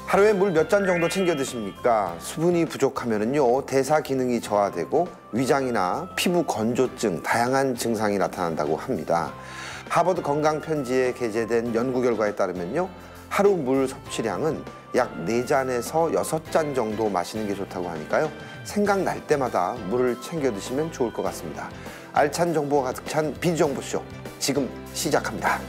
하루에 물 몇 잔 정도 챙겨 드십니까? 수분이 부족하면은요, 대사 기능이 저하되고 위장이나 피부 건조증, 다양한 증상이 나타난다고 합니다. 하버드 건강편지에 게재된 연구 결과에 따르면요, 하루 물 섭취량은 약 4잔에서 6잔 정도 마시는 게 좋다고 하니까요, 생각날 때마다 물을 챙겨 드시면 좋을 것 같습니다. 알찬 정보가 가득 찬 비정보쇼, 지금 시작합니다.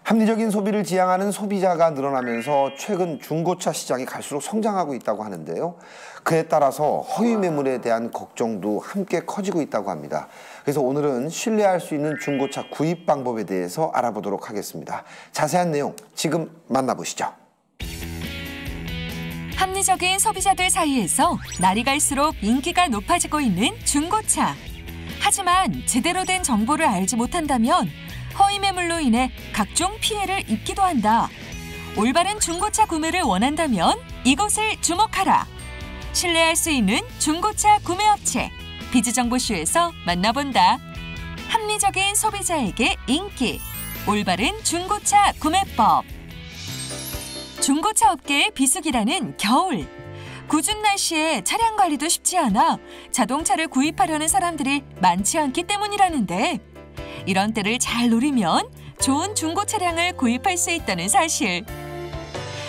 합리적인 소비를 지향하는 소비자가 늘어나면서 최근 중고차 시장이 갈수록 성장하고 있다고 하는데요. 그에 따라서 허위 매물에 대한 걱정도 함께 커지고 있다고 합니다. 그래서 오늘은 신뢰할 수 있는 중고차 구입 방법에 대해서 알아보도록 하겠습니다. 자세한 내용 지금 만나보시죠. 합리적인 소비자들 사이에서 날이 갈수록 인기가 높아지고 있는 중고차. 하지만 제대로 된 정보를 알지 못한다면 허위 매물로 인해 각종 피해를 입기도 한다. 올바른 중고차 구매를 원한다면 이곳을 주목하라. 신뢰할 수 있는 중고차 구매업체, 비즈정보쇼에서 만나본다. 합리적인 소비자에게 인기, 올바른 중고차 구매법. 중고차 업계의 비수기라는 겨울. 궂은 날씨에 차량 관리도 쉽지 않아 자동차를 구입하려는 사람들이 많지 않기 때문이라는데, 이런 때를 잘 노리면 좋은 중고 차량을 구입할 수 있다는 사실.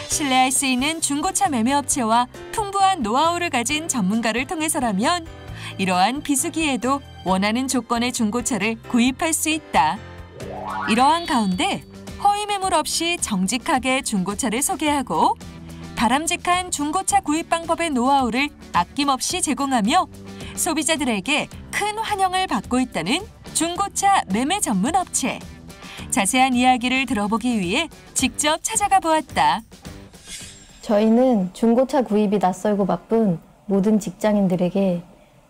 신뢰할 수 있는 중고차 매매업체와 풍부한 노하우를 가진 전문가를 통해서라면 이러한 비수기에도 원하는 조건의 중고차를 구입할 수 있다. 이러한 가운데 허위 매물 없이 정직하게 중고차를 소개하고 바람직한 중고차 구입 방법의 노하우를 아낌없이 제공하며 소비자들에게 큰 환영을 받고 있다는 중고차 매매 전문 업체. 자세한 이야기를 들어보기 위해 직접 찾아가 보았다. 저희는 중고차 구입이 낯설고 바쁜 모든 직장인들에게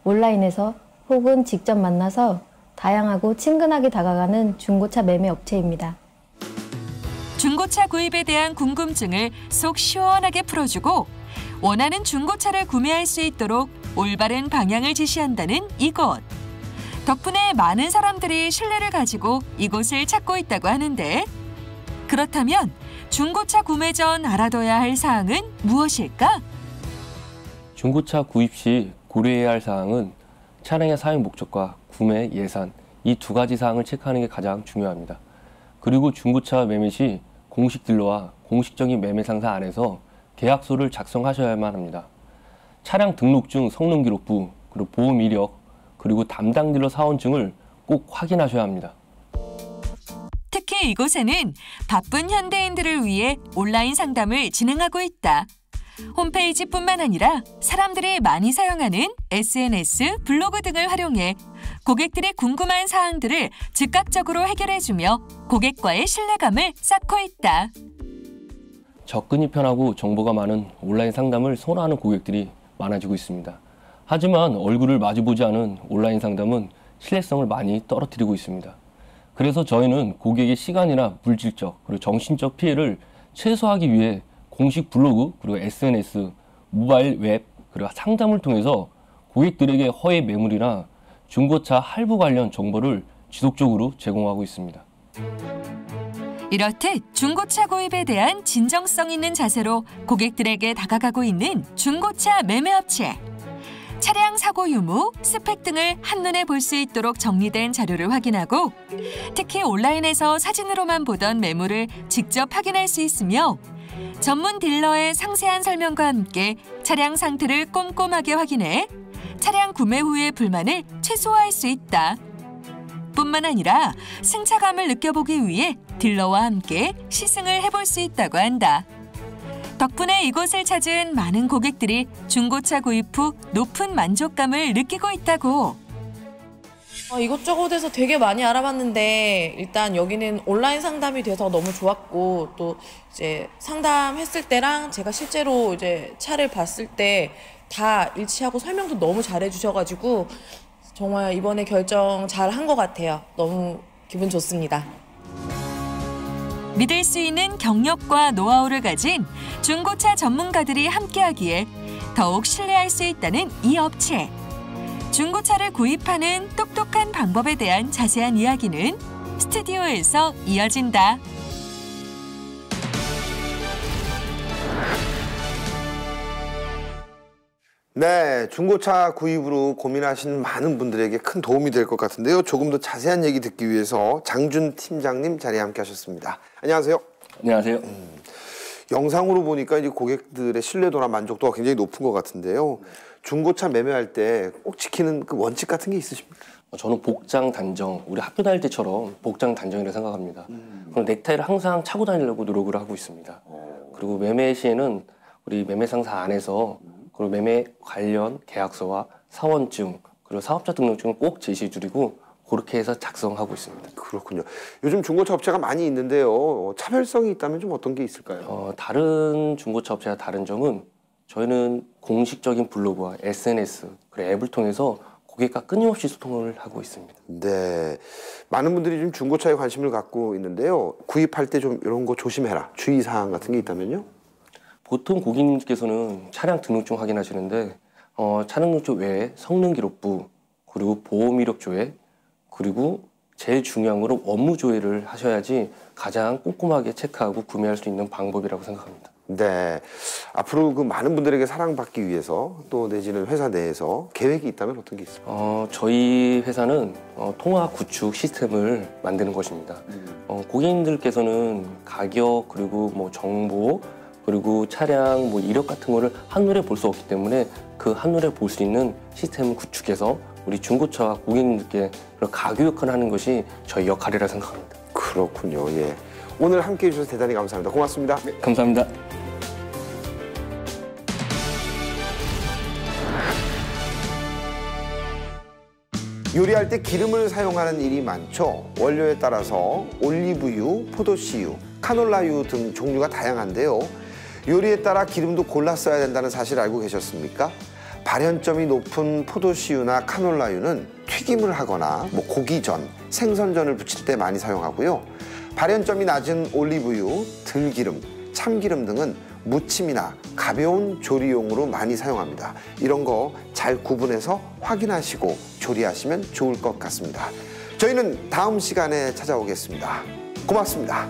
온라인에서 혹은 직접 만나서 다양하고 친근하게 다가가는 중고차 매매 업체입니다. 중고차 구입에 대한 궁금증을 속 시원하게 풀어주고 원하는 중고차를 구매할 수 있도록 올바른 방향을 제시한다는 이곳. 덕분에 많은 사람들이 신뢰를 가지고 이곳을 찾고 있다고 하는데, 그렇다면 중고차 구매 전 알아둬야 할 사항은 무엇일까? 중고차 구입 시 고려해야 할 사항은 차량의 사용 목적과 구매 예산, 이 두 가지 사항을 체크하는 게 가장 중요합니다. 그리고 중고차 매매 시 공식 딜러와 공식적인 매매 상사 안에서 계약서를 작성하셔야만 합니다. 차량 등록증, 성능기록부, 그리고 보험 이력, 그리고 담당 딜러 사원증을 꼭 확인하셔야 합니다. 특히 이곳에는 바쁜 현대인들을 위해 온라인 상담을 진행하고 있다. 홈페이지뿐만 아니라 사람들이 많이 사용하는 SNS, 블로그 등을 활용해 고객들의 궁금한 사항들을 즉각적으로 해결해주며 고객과의 신뢰감을 쌓고 있다. 접근이 편하고 정보가 많은 온라인 상담을 선호하는 고객들이 많아지고 있습니다. 하지만 얼굴을 마주보지 않은 온라인 상담은 신뢰성을 많이 떨어뜨리고 있습니다. 그래서 저희는 고객의 시간이나 물질적 그리고 정신적 피해를 최소화하기 위해 공식 블로그 그리고 SNS, 모바일 웹 그리고 상담을 통해서 고객들에게 허위 매물이나 중고차 할부 관련 정보를 지속적으로 제공하고 있습니다. 이렇듯 중고차 구입에 대한 진정성 있는 자세로 고객들에게 다가가고 있는 중고차 매매업체. 차량 사고 유무, 스펙 등을 한눈에 볼 수 있도록 정리된 자료를 확인하고 특히 온라인에서 사진으로만 보던 매물을 직접 확인할 수 있으며 전문 딜러의 상세한 설명과 함께 차량 상태를 꼼꼼하게 확인해 차량 구매 후의 불만을 최소화할 수 있다. 뿐만 아니라 승차감을 느껴보기 위해 딜러와 함께 시승을 해볼 수 있다고 한다. 덕분에 이곳을 찾은 많은 고객들이 중고차 구입 후 높은 만족감을 느끼고 있다고. 이곳저곳에서 되게 많이 알아봤는데 일단 여기는 온라인 상담이 돼서 너무 좋았고, 또 이제 상담했을 때랑 제가 실제로 이제 차를 봤을 때 다 일치하고 설명도 너무 잘해 주셔가지고 정말 이번에 결정 잘 한 것 같아요. 너무 기분 좋습니다. 믿을 수 있는 경력과 노하우를 가진 중고차 전문가들이 함께하기에 더욱 신뢰할 수 있다는 이 업체. 중고차를 구입하는 똑똑한 방법에 대한 자세한 이야기는 스튜디오에서 이어진다. 네, 중고차 구입으로 고민하시는 많은 분들에게 큰 도움이 될 것 같은데요. 조금 더 자세한 얘기 듣기 위해서 장준 팀장님 자리에 함께 하셨습니다. 안녕하세요. 안녕하세요. 영상으로 보니까 이제 고객들의 신뢰도나 만족도가 굉장히 높은 것 같은데요. 중고차 매매할 때 꼭 지키는 그 원칙 같은 게 있으십니까? 저는 복장 단정, 우리 학교 다닐 때처럼 복장 단정이라고 생각합니다. 그럼 넥타이를 항상 차고 다니려고 노력을 하고 있습니다. 그리고 매매 시에는 우리 매매 상사 안에서 그리고 매매 관련 계약서와 사원증 그리고 사업자 등록증을 꼭 제시해드리고 그렇게 해서 작성하고 있습니다. 그렇군요. 요즘 중고차 업체가 많이 있는데요. 차별성이 있다면 좀 어떤 게 있을까요? 다른 중고차 업체와 다른 점은 저희는 공식적인 블로그와 SNS 그리고 앱을 통해서 고객과 끊임없이 소통을 하고 있습니다. 네, 많은 분들이 좀 중고차에 관심을 갖고 있는데요. 구입할 때 좀 이런 거 조심해라, 주의사항 같은 게 있다면요? 보통 고객님께서는 차량 등록증 확인하시는데 차량 등록증 외에 성능기록부 그리고 보험이력 조회 그리고 제일 중요한 거는 업무 조회를 하셔야지 가장 꼼꼼하게 체크하고 구매할 수 있는 방법이라고 생각합니다. 네, 앞으로 그 많은 분들에게 사랑받기 위해서 또 내지는 회사 내에서 계획이 있다면 어떤 게 있을까요? 저희 회사는 통화 구축 시스템을 만드는 것입니다. 고객님들께서는 가격 그리고 뭐 정보 그리고 차량 뭐 이력 같은 거를 한눈에 볼 수 없기 때문에 그 한눈에 볼 수 있는 시스템을 구축해서 우리 중고차 고객님들께 그런 가교 역할을 하는 것이 저희 역할이라 생각합니다. 그렇군요. 예, 오늘 함께해 주셔서 대단히 감사합니다. 고맙습니다. 네, 감사합니다. 요리할 때 기름을 사용하는 일이 많죠. 원료에 따라서 올리브유, 포도씨유, 카놀라유 등 종류가 다양한데요. 요리에 따라 기름도 골라 써야 된다는 사실 알고 계셨습니까? 발연점이 높은 포도씨유나 카놀라유는 튀김을 하거나 고기전, 생선전을 부칠 때 많이 사용하고요. 발연점이 낮은 올리브유, 들기름, 참기름 등은 무침이나 가벼운 조리용으로 많이 사용합니다. 이런 거 잘 구분해서 확인하시고 조리하시면 좋을 것 같습니다. 저희는 다음 시간에 찾아오겠습니다. 고맙습니다.